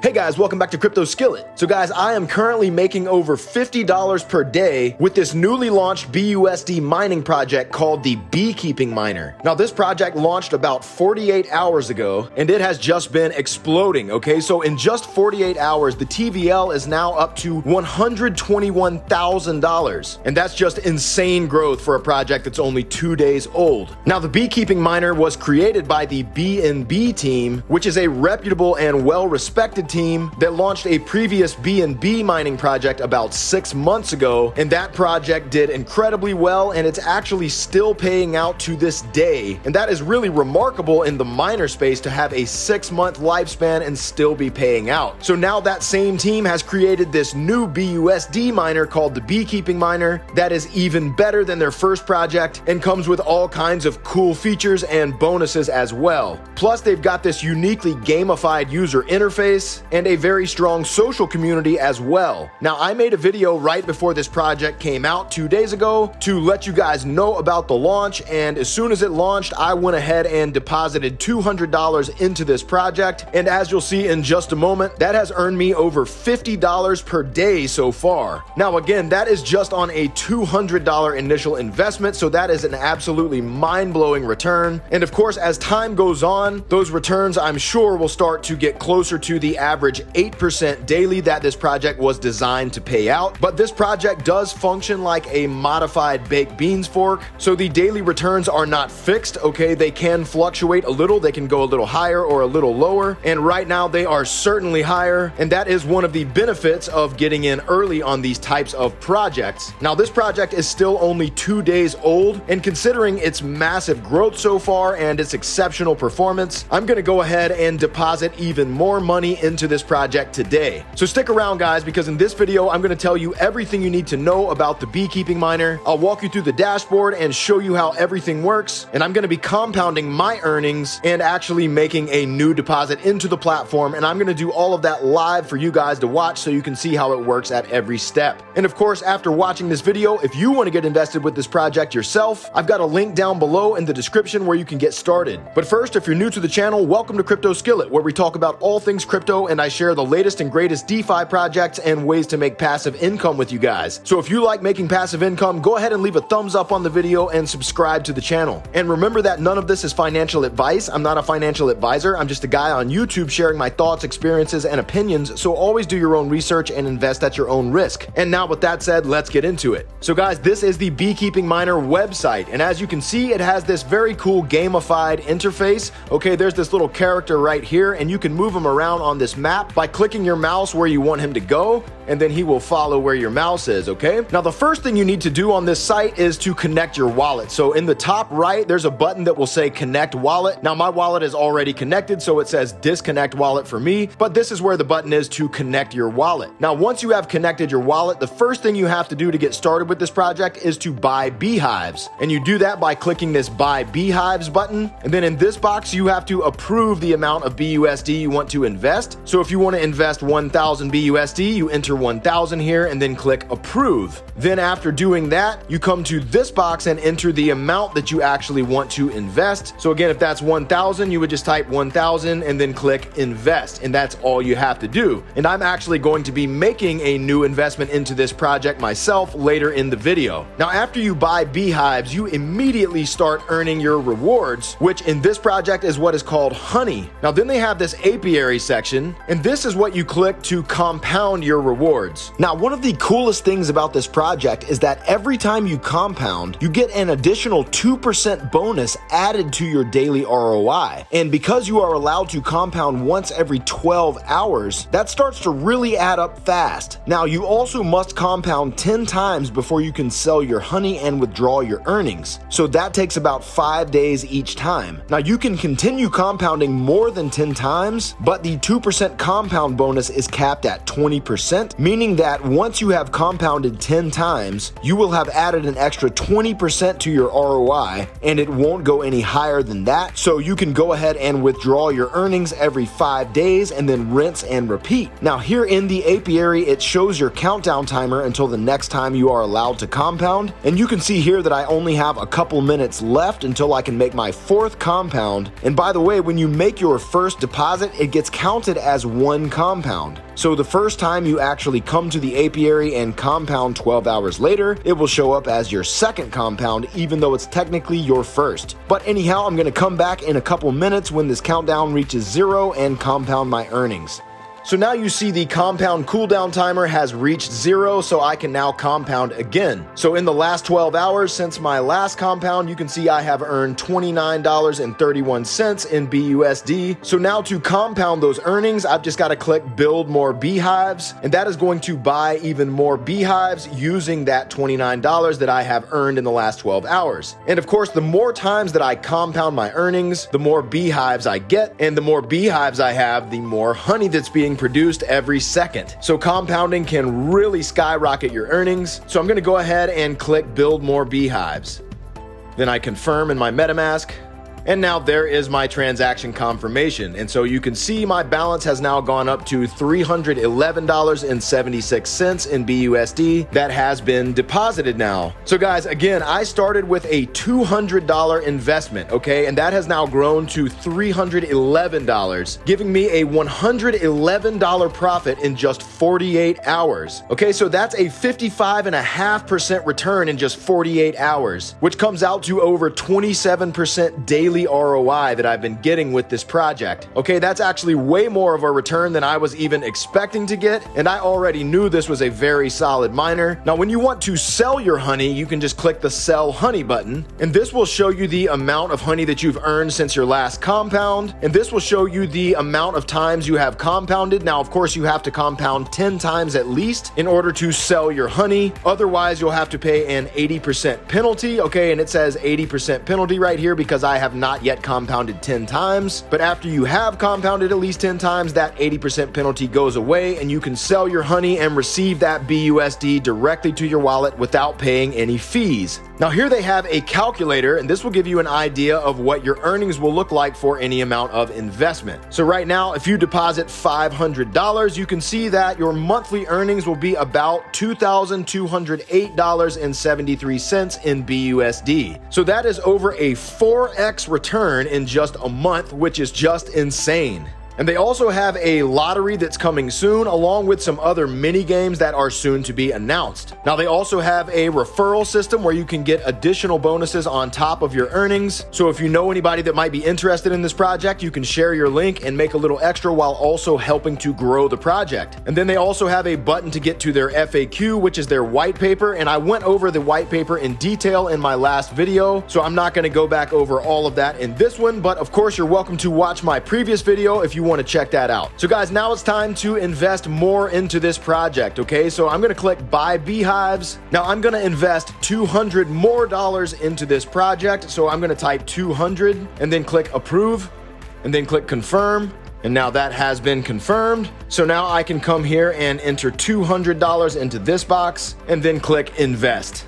Hey guys, welcome back to Crypto Skillet. So guys, I am currently making over $50 per day with this newly launched BUSD mining project called the Beekeeping Miner. Now this project launched about 48 hours ago and it has just been exploding, okay? So in just 48 hours, the TVL is now up to $121,000. And that's just insane growth for a project that's only 2 days old. Now the Beekeeping Miner was created by the BNB team, which is a reputable and well-respected team that launched a previous BNB mining project about 6 months ago, and that project did incredibly well, and it's actually still paying out to this day. And that is really remarkable in the miner space to have a 6-month lifespan and still be paying out. So now that same team has created this new BUSD miner called the Beekeeping Miner that is even better than their first project and comes with all kinds of cool features and bonuses as well. Plus they've got this uniquely gamified user interface and a very strong social community as well. Now, I made a video right before this project came out 2 days ago to let you guys know about the launch, and as soon as it launched, I went ahead and deposited $200 into this project, and as you'll see in just a moment, that has earned me over $50 per day so far. Now again, that is just on a $200 initial investment, so that is an absolutely mind-blowing return. And of course, as time goes on, those returns I'm sure will start to get closer to the average 8% daily that this project was designed to pay out. But this project does function like a modified baked beans fork, so the daily returns are not fixed, okay? They can fluctuate a little, they can go a little higher or a little lower, and right now they are certainly higher, and that is one of the benefits of getting in early on these types of projects. Now this project is still only 2 days old, and considering its massive growth so far and its exceptional performance, I'm gonna go ahead and deposit even more money into this project today. So stick around guys, because in this video I'm going to tell you everything you need to know about the Beekeeping Miner. I'll walk you through the dashboard and show you how everything works, and I'm going to be compounding my earnings and actually making a new deposit into the platform, and I'm going to do all of that live for you guys to watch so you can see how it works at every step. And of course, after watching this video, if you want to get invested with this project yourself, I've got a link down below in the description where you can get started. But first, if you're new to the channel, welcome to Crypto Skillet, where we talk about all things crypto and I share the latest and greatest DeFi projects and ways to make passive income with you guys. So if you like making passive income, go ahead and leave a thumbs up on the video and subscribe to the channel. And remember that none of this is financial advice. I'm not a financial advisor. I'm just a guy on YouTube sharing my thoughts, experiences, and opinions. So always do your own research and invest at your own risk. And now with that said, let's get into it. So guys, this is the Beekeeping Miner website. And as you can see, it has this very cool gamified interface. Okay, there's this little character right here, and you can move him around on this map by clicking your mouse where you want him to go, and then he will follow where your mouse is, okay? Now the first thing you need to do on this site is to connect your wallet. So in the top right, there's a button that will say connect wallet. Now my wallet is already connected, so it says disconnect wallet for me, but this is where the button is to connect your wallet. Now once you have connected your wallet, the first thing you have to do to get started with this project is to buy beehives. And you do that by clicking this buy beehives button, and then in this box you have to approve the amount of BUSD you want to invest. So if you want to invest 1,000 BUSD, you enter 1,000 here and then click approve. Then after doing that, you come to this box and enter the amount that you actually want to invest. So again, if that's 1,000, you would just type 1,000 and then click invest, and that's all you have to do. And I'm actually going to be making a new investment into this project myself later in the video. Now after you buy beehives, you immediately start earning your rewards, which in this project is what is called honey. Now then they have this apiary section, and this is what you click to compound your rewards. Now one of the coolest things about this project is that every time you compound, you get an additional 2% bonus added to your daily ROI. And because you are allowed to compound once every 12 hours, that starts to really add up fast. Now you also must compound 10 times before you can sell your honey and withdraw your earnings. So that takes about 5 days each time. Now you can continue compounding more than 10 times, but the 2% compound bonus is capped at 20%, meaning that once you have compounded 10 times, you will have added an extra 20% to your ROI, and it won't go any higher than that. So you can go ahead and withdraw your earnings every 5 days and then rinse and repeat. Now here in the apiary, it shows your countdown timer until the next time you are allowed to compound, and you can see here that I only have a couple minutes left until I can make my 4th compound. And by the way, when you make your first deposit, it gets counted as one compound. So the first time you actually come to the apiary and compound 12 hours later, it will show up as your second compound, even though it's technically your first. But anyhow, I'm going to come back in a couple minutes when this countdown reaches 0 and compound my earnings. So now you see the compound cooldown timer has reached 0, so I can now compound again. So in the last 12 hours since my last compound, you can see I have earned $29.31 in BUSD. So now to compound those earnings, I've just got to click build more beehives, and that is going to buy even more beehives using that $29 that I have earned in the last 12 hours. And of course, the more times that I compound my earnings, the more beehives I get, and the more beehives I have, the more honey that's being produced every second. So compounding can really skyrocket your earnings. So I'm going to go ahead and click build more beehives. Then I confirm in my MetaMask. And now there is my transaction confirmation. And so you can see my balance has now gone up to $311.76 in BUSD that has been deposited now. So guys, again, I started with a $200 investment, okay? And that has now grown to $311, giving me a $111 profit in just 48 hours. Okay, so that's a 55.5% return in just 48 hours, which comes out to over 27% daily ROI that I've been getting with this project. Okay, that's actually way more of a return than I was even expecting to get, and I already knew this was a very solid miner. Now, when you want to sell your honey, you can just click the sell honey button, and this will show you the amount of honey that you've earned since your last compound, and this will show you the amount of times you have compounded. Now, of course, you have to compound 10 times at least in order to sell your honey. Otherwise, you'll have to pay an 80% penalty, okay, and it says 80% penalty right here because I have not yet compounded 10 times, but after you have compounded at least 10 times, that 80% penalty goes away and you can sell your honey and receive that BUSD directly to your wallet without paying any fees. Now here they have a calculator, and this will give you an idea of what your earnings will look like for any amount of investment. So right now, if you deposit $500, you can see that your monthly earnings will be about $2,208.73 in BUSD. So that is over a 4x return in just a month, which is just insane. And they also have a lottery that's coming soon, along with some other mini games that are soon to be announced. Now, they also have a referral system where you can get additional bonuses on top of your earnings. So if you know anybody that might be interested in this project, you can share your link and make a little extra while also helping to grow the project. And then they also have a button to get to their FAQ, which is their white paper. And I went over the white paper in detail in my last video, so I'm not going to go back over all of that in this one. But of course, you're welcome to watch my previous video if you want to check that out. So guys, now it's time to invest more into this project, okay? So I'm going to click buy beehives. Now I'm going to invest $200 more into this project. So I'm going to type 200 and then click approve and then click confirm. And now that has been confirmed. So now I can come here and enter $200 into this box and then click invest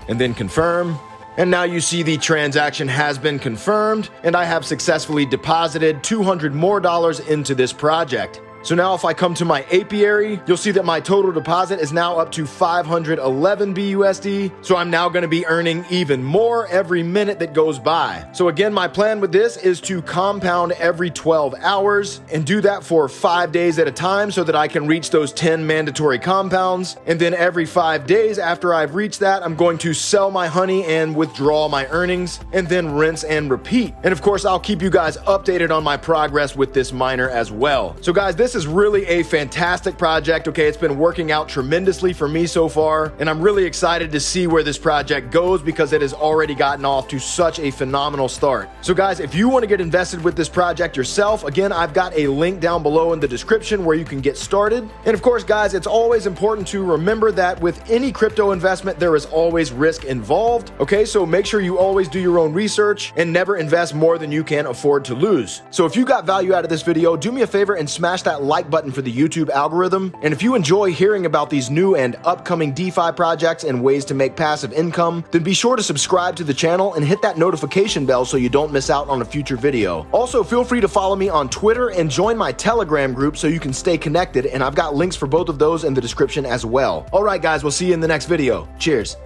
and then confirm. And now you see the transaction has been confirmed, and I have successfully deposited $200 more into this project. So now if I come to my apiary, you'll see that my total deposit is now up to 511 BUSD. So I'm now going to be earning even more every minute that goes by. So again, my plan with this is to compound every 12 hours and do that for 5 days at a time so that I can reach those 10 mandatory compounds. And then every 5 days after I've reached that, I'm going to sell my honey and withdraw my earnings and then rinse and repeat. And of course, I'll keep you guys updated on my progress with this miner as well. So guys, this is really a fantastic project, okay? It's been working out tremendously for me so far, and I'm really excited to see where this project goes because it has already gotten off to such a phenomenal start. So guys, if you want to get invested with this project yourself, again, I've got a link down below in the description where you can get started. And of course, guys, it's always important to remember that with any crypto investment, there is always risk involved, okay? So make sure you always do your own research and never invest more than you can afford to lose. So if you got value out of this video, do me a favor and smash that like button for the YouTube algorithm. And if you enjoy hearing about these new and upcoming DeFi projects and ways to make passive income, then be sure to subscribe to the channel and hit that notification bell so you don't miss out on a future video. Also, feel free to follow me on Twitter and join my Telegram group so you can stay connected, and I've got links for both of those in the description as well. All right, guys, we'll see you in the next video. Cheers.